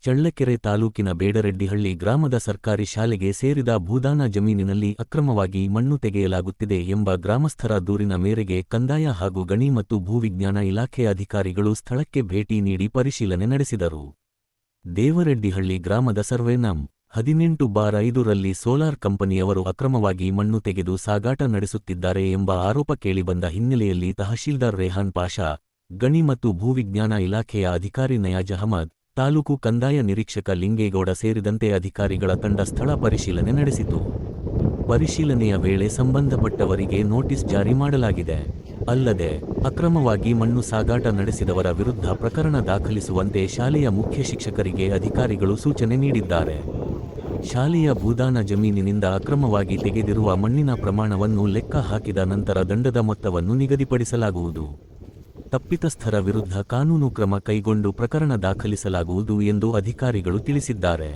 ಚಳ್ಳಕೆರೆ ತಾಲೂಕಿನ ಬೇಡರೆಡ್ಡಿಹಳ್ಳಿ ಗ್ರಾಮದ ಸರ್ಕಾರಿ ಶಾಲೆಗೆ ಸೇರಿದ ಭೂದಾನ ಜಮೀನಿನಲ್ಲಿ ಅಕ್ರಮವಾಗಿ ಮಣ್ಣು ತೆಗೆಯಲಾಗುತ್ತಿದೆ ಎಂಬ ಗ್ರಾಮಸ್ಥರ ದೂರಿನ ಮೇರೆಗೆ ಕಂದಾಯ ಹಾಗೂ ಗಣಿ ಮತ್ತು ಭೂವಿಜ್ಞಾನ ಇಲಾಖೆ ಅಧಿಕಾರಿಗಳು ಸ್ಥಳಕ್ಕೆ ಭೇಟಿ ನೀಡಿ ಪರಿಶೀಲನೆ ನಡೆಸಿದರು. ದೇವರೆಡ್ಡಿಹಳ್ಳಿ ಗ್ರಾಮದ ಸರ್ವೆ ನಂ. 18/5ರಲ್ಲಿ ಸೋಲಾರ್ ಕಂಪನಿಯವರು ಅಕ್ರಮವಾಗಿ ಮಣ್ಣು ತೆಗೆದು ಸಾಗಾಟ ನಡೆಸುತ್ತಿದ್ದಾರೆ ಎಂಬ ಆರೋಪ ಕೇಳಿಬಂದ ಹಿನ್ನೆಲೆಯಲ್ಲಿ ತಹಶೀಲ್ದಾರ್ ರೆಹಾನ್ ಪಾಷಾ, ಗಣಿ ಮತ್ತು ಭೂವಿಜ್ಞಾನ ಇಲಾಖೆಯ ಅಧಿಕಾರಿ ನಯಾಜ್ ಅಹಮದ್, ತಾಲೂಕು ಕಂದಾಯ ನಿರೀಕ್ಷಕ ಲಿಂಗೇಗೌಡ ಸೇರಿದಂತೆ ಅಧಿಕಾರಿಗಳ ತಂಡ ಸ್ಥಳ ಪರಿಶೀಲನೆ ನಡೆಸಿತು. ಪರಿಶೀಲನೆಯ ವೇಳೆ ಸಂಬಂಧಪಟ್ಟವರಿಗೆ ನೋಟಿಸ್ ಜಾರಿ ಮಾಡಲಾಗಿದೆ. ಅಲ್ಲದೆ ಅಕ್ರಮವಾಗಿ ಮಣ್ಣು ಸಾಗಾಟ ನಡೆಸಿದವರ ವಿರುದ್ಧ ಪ್ರಕರಣ ದಾಖಲಿಸುವಂತೆ ಶಾಲೆಯ ಮುಖ್ಯ ಶಿಕ್ಷಕರಿಗೆ ಅಧಿಕಾರಿಗಳು ಸೂಚನೆ ನೀಡಿದ್ದಾರೆ. ಶಾಲೆಯ ಭೂದಾನ ಜಮೀನಿನಿಂದ ಅಕ್ರಮವಾಗಿ ತೆಗೆದಿರುವ ಮಣ್ಣಿನ ಪ್ರಮಾಣವನ್ನು ಲೆಕ್ಕ ಹಾಕಿದ ನಂತರ ದಂಡದ ಮೊತ್ತವನ್ನು ನಿಗದಿಪಡಿಸಲಾಗುವುದು. ತಪ್ಪಿತಸ್ಥರ ವಿರುದ್ಧ ಕಾನೂನು ಕ್ರಮ ಕೈಗೊಂಡು ಪ್ರಕರಣ ದಾಖಲಿಸಲಾಗುವುದು ಎಂದು ಅಧಿಕಾರಿಗಳು ತಿಳಿಸಿದ್ದಾರೆ.